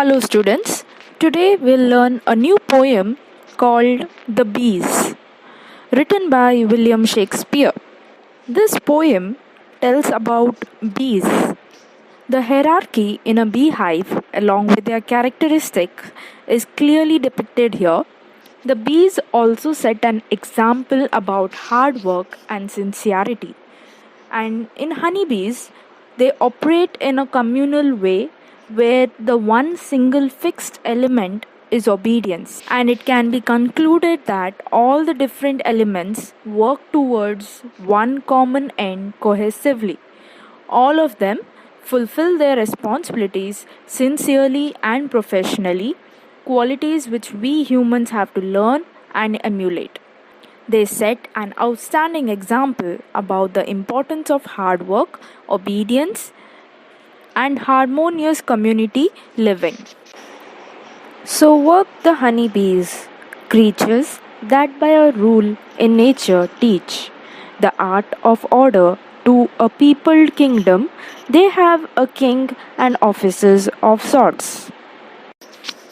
Hello, students. Today we'll learn a new poem called The Bees, written by William Shakespeare. This poem tells about bees. The hierarchy in a beehive, along with their characteristics, is clearly depicted here. The bees also set an example about hard work and sincerity. And in honeybees, they operate in a communal way where the one single fixed element is obedience. And it can be concluded that all the different elements work towards one common end cohesively. All of them fulfill their responsibilities sincerely and professionally, qualities which we humans have to learn and emulate. They set an outstanding example about the importance of hard work, obedience, and harmonious community living. So work the honeybees, creatures that by a rule in nature teach the art of order to a peopled kingdom. They have a king and officers of sorts.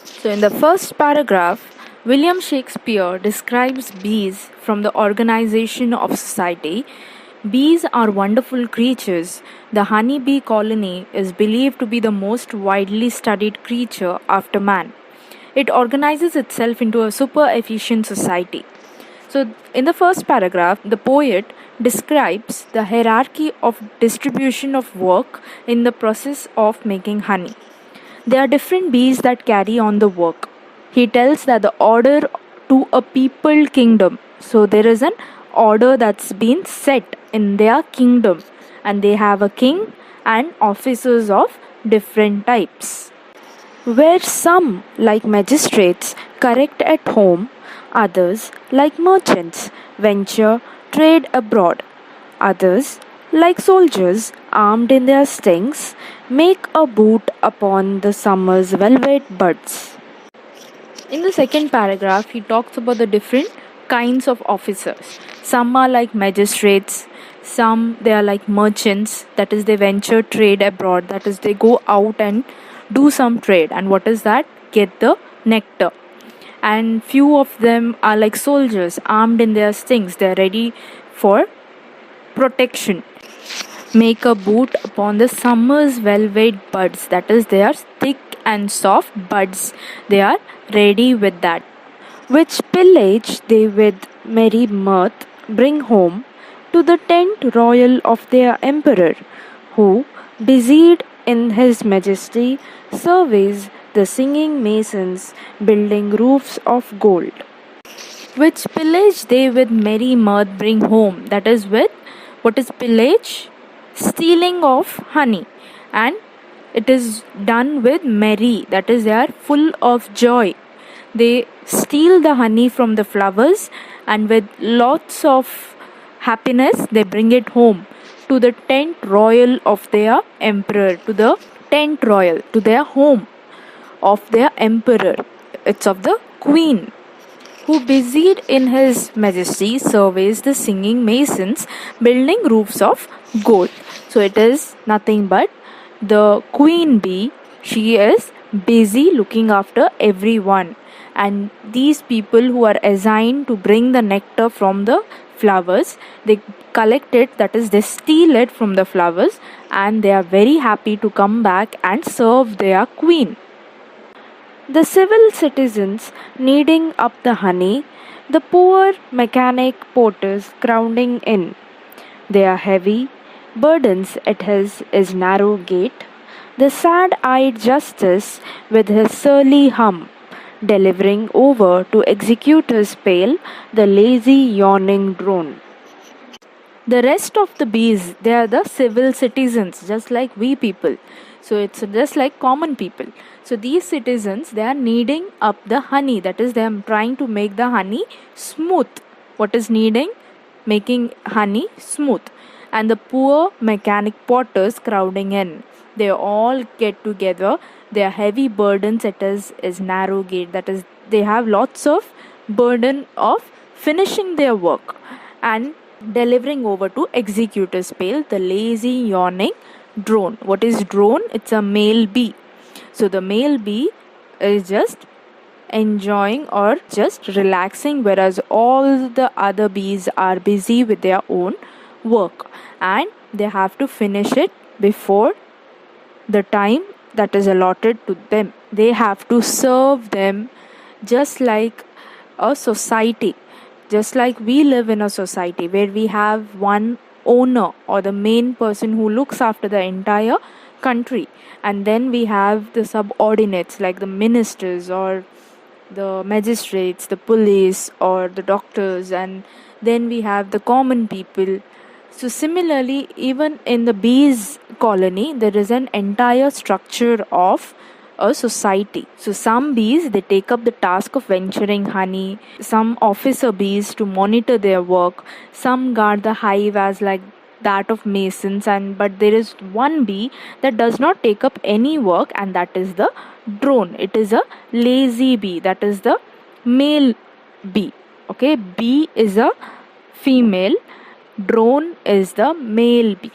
So, in the first paragraph, William Shakespeare describes bees from the organization of society. Bees are wonderful creatures. The honeybee colony is believed to be the most widely studied creature after man. It organizes itself into a super efficient society. So, in the first paragraph, the poet describes the hierarchy of distribution of work in the process of making honey. There are different bees that carry on the work. He tells that the order to a peopled kingdom. So there is an order that's been set in their kingdom, and they have a king and officers of different types. Where some, like magistrates, correct at home, others, like merchants, venture trade abroad. Others, like soldiers, armed in their stings, make a boot upon the summer's velvet buds. In the second paragraph, he talks about the different kinds of officers. Some are like magistrates, some they are like merchants, that is, they venture trade abroad, that is, they go out and do some trade. And what is that? Get the nectar. And few of them are like soldiers, armed in their stings, they are ready for protection. Make a boot upon the summer's velvet buds, that is, they are thick and soft buds, they are ready with that. Which pillage they with merry mirth bring home to the tent royal of their emperor, who, busied in his majesty, surveys the singing masons building roofs of gold. Which pillage they with merry mirth bring home, that is, with what is pillage? Stealing of honey, and it is done with merry, that is, they are full of joy. They steal the honey from the flowers, and with lots of happiness they bring it home to the tent royal of their emperor, to the tent royal, to their home of their emperor. It's of the queen, who, busied in his majesty, surveys the singing masons building roofs of gold. So it is nothing but the queen bee. She is busy looking after everyone, and these people who are assigned to bring the nectar from the flowers, they collect it, that is, they steal it from the flowers, and they are very happy to come back and serve their queen. The civil citizens kneading up the honey, the poor mechanic porters crowding in. They are heavy burdens at his narrow gate, the sad-eyed justice with his surly hum, delivering over to executors pale the lazy yawning drone. The rest of the bees, they are the civil citizens, just like we people. So it's just like common people. So these citizens, they are kneading up the honey, that is, they are trying to make the honey smooth. What is kneading? Making honey smooth. And the poor mechanic potters crowding in. They all get together. Their heavy burdens, it is narrow gate, that is, they have lots of burden of finishing their work and delivering over to executors pale the lazy yawning drone. What is drone? It's a male bee. So the male bee is just enjoying or just relaxing, whereas all the other bees are busy with their own work and they have to finish it before the time that is allotted to them. They have to serve them just like a society, just like we live in a society where we have one owner or the main person who looks after the entire country, and then we have the subordinates like the ministers or the magistrates, the police, or the doctors, and then we have the common people. So, similarly, even in the bees colony, there is an entire structure of a society. So, some bees they take up the task of venturing honey, some officer bees to monitor their work, some guard the hive as like that of masons, and but there is one bee that does not take up any work, and that is the drone. It is a lazy bee, that is the male bee. Okay, bee is a female, drone is the male bee.